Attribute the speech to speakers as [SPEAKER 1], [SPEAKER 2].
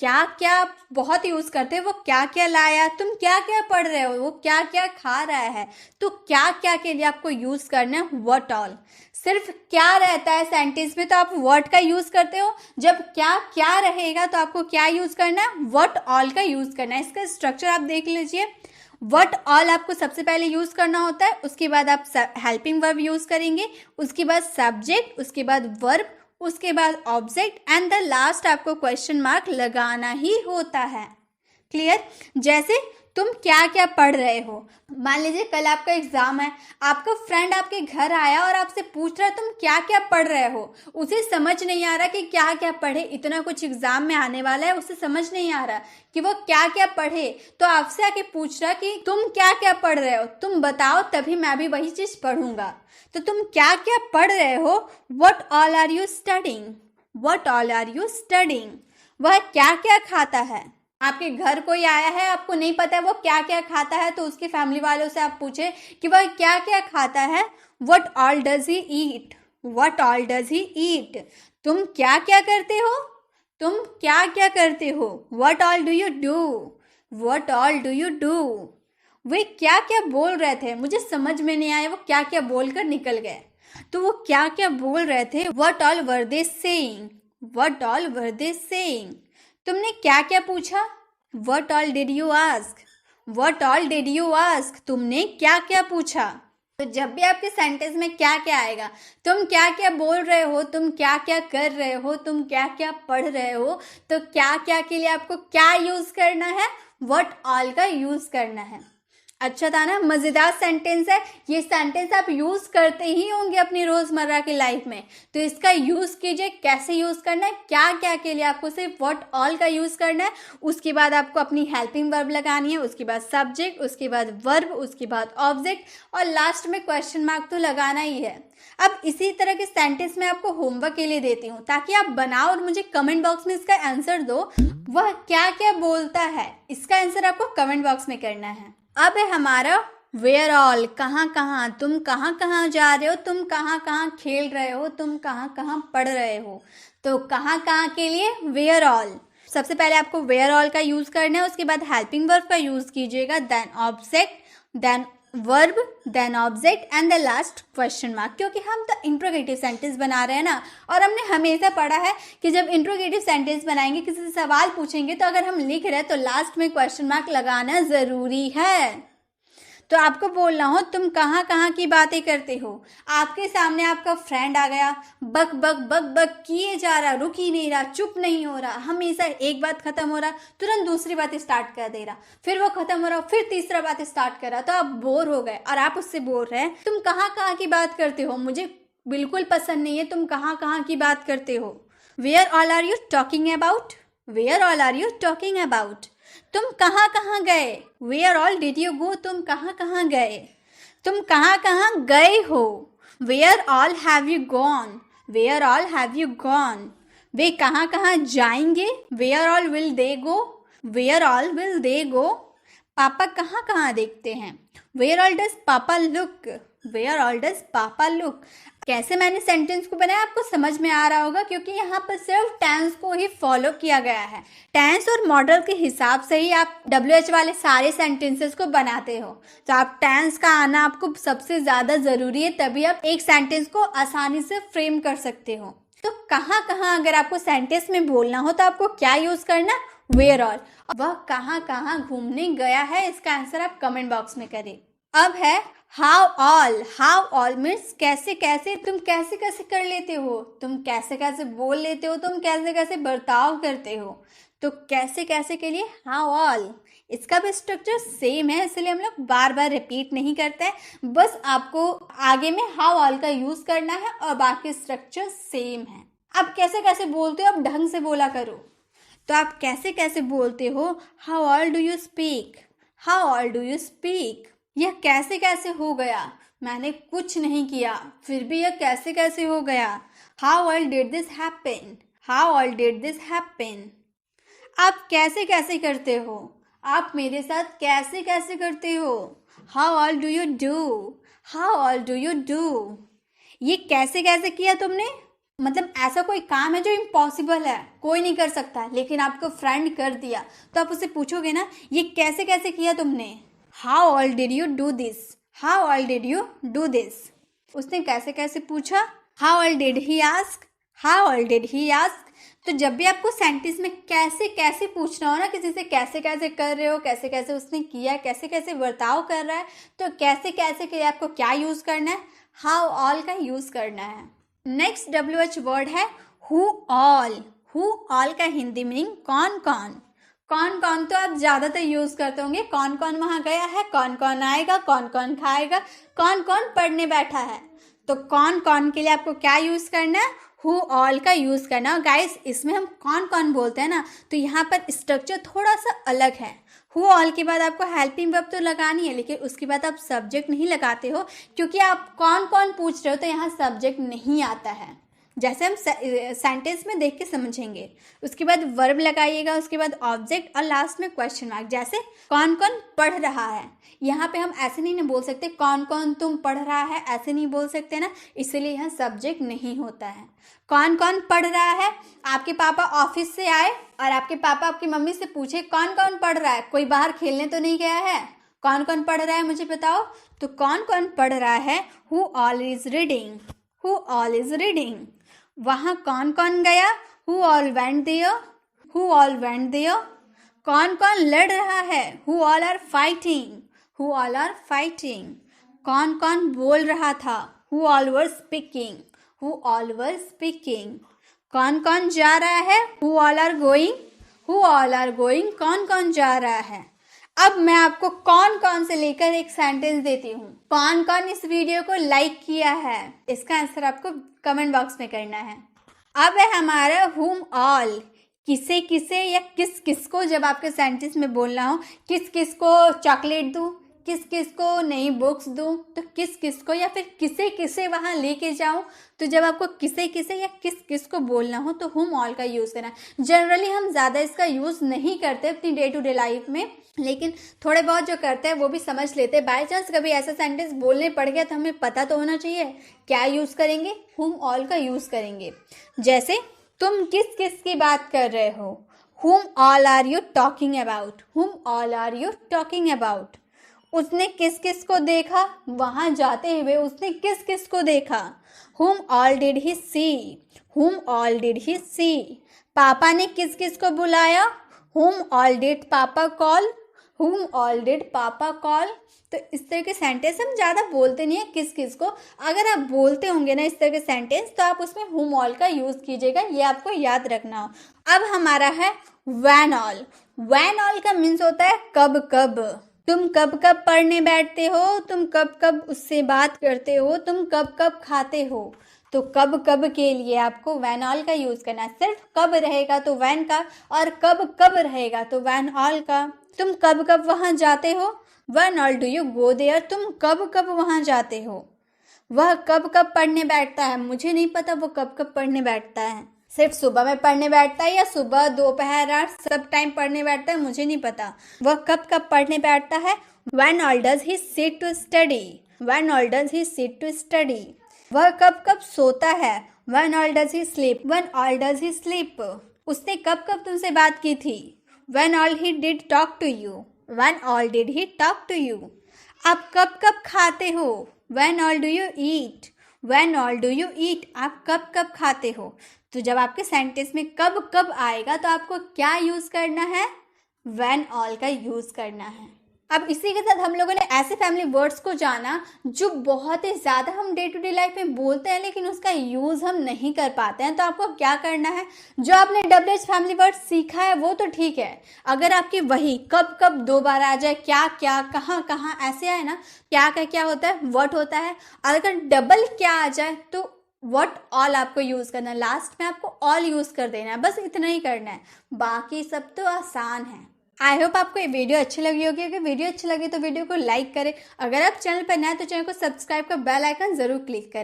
[SPEAKER 1] क्या क्या बहुत यूज़ करते हैं, वो क्या क्या लाया, तुम क्या क्या पढ़ रहे हो, वो क्या क्या खा रहा है, तो क्या क्या के लिए आपको यूज़ करना है व्हाट ऑल। सिर्फ क्या रहता है सेंटेंस में तो आप व्हाट का यूज़ करते हो, जब क्या क्या रहेगा तो आपको क्या यूज़ करना है, व्हाट ऑल का यूज़ करना है। इसका स्ट्रक्चर आप देख लीजिए। व्हाट ऑल आपको सबसे पहले यूज़ करना होता है, उसके बाद आप हेल्पिंग वर्ब यूज़ करेंगे, उसके बाद सब्जेक्ट, उसके बाद वर्ब, उसके बाद ऑब्जेक्ट एंड द लास्ट आपको क्वेश्चन मार्क लगाना ही होता है। क्लियर। जैसे तुम क्या क्या पढ़ रहे हो, मान लीजिए कल आपका एग्जाम है, आपका फ्रेंड आपके घर आया और आपसे पूछ रहा है तुम क्या क्या पढ़ रहे हो। उसे समझ नहीं आ रहा कि क्या क्या पढ़े, इतना कुछ एग्जाम में आने वाला है, उसे समझ नहीं आ रहा कि वो क्या क्या पढ़े, तो आपसे आके पूछ रहा कि तुम क्या क्या पढ़ रहे हो, तुम बताओ तभी मैं भी वही चीज पढ़ूंगा। तो तुम क्या क्या पढ़ रहे हो, what all are you studying, what all are you studying. वह क्या क्या खाता है, आपके घर कोई आया है, आपको नहीं पता है वो क्या क्या खाता है, तो उसके फैमिली वालों से आप पूछे कि वह क्या क्या खाता है, what all does he eat, what all does he eat. तुम क्या क्या करते हो, तुम क्या क्या करते हो, what all do you do, what all do you do. वे क्या क्या बोल रहे थे, मुझे समझ में नहीं आया वो क्या क्या बोलकर निकल गए, तो वो क्या क्या बोल रहे थे, what all were they saying, what all were they saying. तुमने क्या क्या पूछा, what all did you ask, what all did you ask, तुमने क्या क्या पूछा। तो जब भी आपके सेंटेंस में क्या क्या आएगा, तुम क्या क्या बोल रहे हो, तुम क्या क्या कर रहे हो, तुम क्या क्या पढ़ रहे हो, तो क्या क्या के लिए आपको क्या यूज करना है, व्हाट ऑल का यूज करना है। अच्छा था ना, मज़ेदार सेंटेंस है ये। सेंटेंस आप यूज़ करते ही होंगे अपनी रोज़मर्रा की लाइफ में, तो इसका यूज़ कीजिए। कैसे यूज़ करना है, क्या क्या के लिए आपको सिर्फ व्हाट ऑल का यूज़ करना है, उसके बाद आपको अपनी हेल्पिंग वर्ब लगानी है, उसके बाद सब्जेक्ट, उसके बाद वर्ब, उसके बाद ऑब्जेक्ट और लास्ट में क्वेश्चन मार्क तो लगाना ही है। अब इसी तरह के सेंटेंस मैं आपको होमवर्क के लिए देती हूँ ताकि आप बनाओ और मुझे कमेंट बॉक्स में इसका आंसर दो। वह क्या क्या बोलता है, इसका आंसर आपको कमेंट बॉक्स में करना है। अब है हमारा वेयर ऑल, कहाँ कहाँ, तुम कहाँ कहाँ जा रहे हो, तुम कहाँ कहाँ खेल रहे हो, तुम कहाँ कहाँ पढ़ रहे हो। तो कहाँ कहाँ के लिए वेयर ऑल। सबसे पहले आपको वेयर ऑल का यूज करना है, उसके बाद हेल्पिंग वर्ब का यूज कीजिएगा, then object, then verb, then object and the last question mark. क्योंकि हम तो इंट्रोगेटिव सेंटेंस बना रहे हैं ना, और हमने हमेशा पढ़ा है कि जब इंट्रोगेटिव सेंटेंस बनाएंगे, किसी से सवाल पूछेंगे, तो अगर हम लिख रहे हैं तो लास्ट में क्वेश्चन मार्क लगाना जरूरी है। तो आपको बोलना हो तुम कहाँ कहाँ की बातें करते हो। आपके सामने आपका फ्रेंड आ गया, बक बक बक बक किए जा रहा, रुक ही नहीं रहा, चुप नहीं हो रहा, हमेशा एक बात खत्म हो रहा तुरंत दूसरी बात स्टार्ट कर दे रहा, फिर वो खत्म हो रहा फिर तीसरा बात स्टार्ट कर रहा, तो आप बोर हो गए और आप उससे बोल रहे हैं तुम कहाँ कहाँ की बात करते हो, मुझे बिल्कुल पसंद नहीं है तुम कहाँ कहाँ की बात करते हो। Where all are you talking about, where all are you talking about. तुम कहाँ कहाँ गए, where all did you go, तुम कहाँ कहाँ गए, तुम कहाँ कहाँ गए हो। Where all have you gone, where all have you gone. वे कहाँ कहाँ जाएंगे, where all will they go, where all will they go. पापा कहाँ कहाँ देखते हैं, where all does papa look, where all does papa look. कैसे मैंने सेंटेंस को बनाया आपको समझ में आ रहा होगा, क्योंकि यहाँ पर सिर्फ टेंस को ही फॉलो किया गया है। टेंस और मॉडल के हिसाब से ही आप WH वाले सारे सेंटेंसेस को बनाते हो। तो आप टेंस का आना आपको सबसे ज़्यादा ज़रूरी है, तभी आप एक सेंटेंस को आसानी से फ्रेम कर सकते हो। तो कहाँ कहाँ अगर आपको सेंटेंस में बोलना हो तो आपको क्या यूज़ करना, वेयर ऑल। वह कहाँ कहाँ घूमने गया है, इसका आंसर आप कमेंट बॉक्स में करें। अब है how all, how all means कैसे कैसे, तुम कैसे कैसे कर लेते हो, तुम कैसे कैसे बोल लेते हो, तुम कैसे कैसे बर्ताव करते हो। तो कैसे कैसे के लिए हाउ ऑल। इसका भी स्ट्रक्चर सेम है, इसलिए हम लोग बार बार रिपीट नहीं करते हैं, बस आपको आगे में हाउ ऑल का यूज करना है और बाकी स्ट्रक्चर सेम है। अब कैसे कैसे बोलते हो, अब ढंग से बोला करो। तो आप कैसे कैसे बोलते हो, how all do you speak, how all do you speak. यह कैसे कैसे हो गया, मैंने कुछ नहीं किया फिर भी यह कैसे कैसे हो गया। How all did this happen, how all did this happen. आप कैसे कैसे करते हो, आप मेरे साथ कैसे कैसे करते हो। How all do you do, how all do you do. ये कैसे कैसे किया तुमने, मतलब ऐसा कोई काम है जो इम्पॉसिबल है, कोई नहीं कर सकता, लेकिन आपको फ्रेंड कर दिया, तो आप उससे पूछोगे ना ये कैसे कैसे किया तुमने, how all did you do this, how all did you do this. उसने कैसे कैसे पूछा, how all did he ask, how all did he ask. तो जब भी आपको सेंटेंस में कैसे कैसे पूछना हो ना, किसी से कैसे कैसे कर रहे हो, कैसे कैसे उसने किया, कैसे कैसे बर्ताव कर रहा है, तो कैसे कैसे के लिए आपको क्या यूज़ करना है, हाउ ऑल का यूज़ करना है। नेक्स्ट WH वर्ड है हु ऑल। हु ऑल का हिंदी मीनिंग कौन कौन। कौन कौन तो आप ज़्यादातर यूज़ करते होंगे, कौन कौन वहाँ गया है, कौन कौन आएगा, कौन कौन खाएगा, कौन कौन पढ़ने बैठा है। तो कौन कौन के लिए आपको क्या यूज़ करना है, हु ऑल का यूज़ करना। और गाइस इसमें हम कौन कौन बोलते हैं ना, तो यहाँ पर स्ट्रक्चर थोड़ा सा अलग है। हु ऑल के बाद आपको हेल्पिंग वर्ब तो लगानी है, लेकिन उसके बाद आप सब्जेक्ट नहीं लगाते हो, क्योंकि आप कौन कौन पूछ रहे हो तो यहाँ सब्जेक्ट नहीं आता है, जैसे हम सेंटेंस में देख के समझेंगे। उसके बाद वर्ब लगाइएगा, उसके बाद ऑब्जेक्ट और लास्ट में क्वेश्चन मार्क। जैसे कौन कौन पढ़ रहा है, यहाँ पे हम ऐसे नहीं ना बोल सकते कौन कौन तुम पढ़ रहा है, ऐसे नहीं बोल सकते ना, इसलिए यहाँ सब्जेक्ट नहीं होता है। कौन कौन पढ़ रहा है, आपके पापा ऑफिस से आए और आपके पापा आपकी मम्मी से पूछे कौन कौन पढ़ रहा है, कोई बाहर खेलने तो नहीं गया है, कौन कौन पढ़ रहा है मुझे बताओ। तो कौन कौन पढ़ रहा है, who all is reading, who all is reading. वहाँ कौन कौन गया, who all went there, who all went there. कौन कौन लड़ रहा है, who all are fighting, who all are fighting. कौन कौन बोल रहा था, who all were speaking, who all were speaking. कौन कौन जा रहा है, who all are going, who all are going. कौन कौन जा रहा है। अब मैं आपको कौन कौन से लेकर एक सेंटेंस देती हूँ। कौन कौन इस वीडियो को लाइक किया है, इसका आंसर आपको कमेंट बॉक्स में करना है। अब है हमारा हुम ऑल। किसे किसे या किस किस को जब आपके सेंटेंस में बोलना हो, किस किस को चॉकलेट दूँ, किस किस को नई बुक्स दूँ, तो किस किस को या फिर किसे किसे वहाँ लेके जाऊँ। तो जब आपको किसे किसे या किस किस को बोलना हो तो हुम ऑल का यूज़ करना है। जनरली हम ज़्यादा इसका यूज़ नहीं करते अपनी डे टू डे लाइफ में, लेकिन थोड़े बहुत जो करते हैं वो भी समझ लेते हैं। बाय चांस कभी ऐसा सेंटेंस बोलने पड़ गया तो हमें पता तो होना चाहिए क्या यूज़ करेंगे, हुम ऑल का यूज़ करेंगे। जैसे तुम किस किस की बात कर रहे हो, whom all are you talking about, whom all are you talking about. उसने किस किस को देखा, वहाँ जाते हुए उसने किस किस को देखा, हुम ऑल डिड ही सी, हुम ऑल डिड ही सी। पापा ने किस किस को बुलाया, हुम ऑल डिड पापा कॉल, हुम ऑल डिड पापा कॉल। तो इस तरह के सेंटेंस हम ज़्यादा बोलते नहीं है किस किस को। अगर आप बोलते होंगे ना इस तरह के सेंटेंस तो आप उसमें हुम ऑल का यूज़ कीजिएगा, ये आपको याद रखना हो। अब हमारा है व्हेन ऑल। व्हेन ऑल का मीन्स होता है कब कब। तुम कब कब पढ़ने बैठते हो, तुम कब कब उससे बात करते हो, तुम कब कब खाते हो। तो कब कब के लिए आपको व्हेन ऑल का यूज़ करना है। सिर्फ कब रहेगा तो व्हेन का, और कब कब रहेगा तो व्हेन ऑल का। तुम कब कब वहाँ जाते हो, when all do you go there. तुम कब कब वहाँ जाते हो। वह कब कब पढ़ने बैठता है, मुझे नहीं पता वो कब कब पढ़ने बैठता है। सिर्फ सुबह में पढ़ने बैठता है या सुबह दोपहर रात सब टाइम पढ़ने बैठता है, मुझे नहीं पता। वह कब कब पढ़ने बैठता है। When all does he sit to study, when all does he sit to study. वह कब कब सोता है, when all does he sleep, when all does he sleep. उसने कब कब तुमसे बात की थी, when all he did talk to you, when all did he talk to you. आप कब कब खाते हो, when all do you eat, when all do you eat. आप कब कब खाते हो। तो जब आपके सेंटेंस में कब कब आएगा तो आपको क्या यूज़ करना है, व्हेन ऑल का यूज़ करना है। अब इसी के साथ हम लोगों ने ऐसे फैमिली वर्ड्स को जाना जो बहुत ही ज़्यादा हम डे टू डे लाइफ में बोलते हैं लेकिन उसका यूज़ हम नहीं कर पाते हैं। तो आपको क्या करना है, जो आपने WH फैमिली वर्ड सीखा है वो तो ठीक है, अगर आपकी वही कब कब 2 बार आ जाए, क्या क्या कहाँ कहाँ ऐसे आए ना, क्या का क्या होता है व्हाट होता है, अगर डबल क्या आ जाए तो व्हाट ऑल आपको यूज़ करना है। लास्ट में आपको ऑल यूज़ कर देना है, बस इतना ही करना है, बाकी सब तो आसान है। आई होप आपको ये वीडियो अच्छी लगी होगी। अगर वीडियो अच्छी लगी तो वीडियो को लाइक करें, अगर आप चैनल पर नए हैं तो चैनल को सब्सक्राइब कर बेल आइकन ज़रूर क्लिक करें।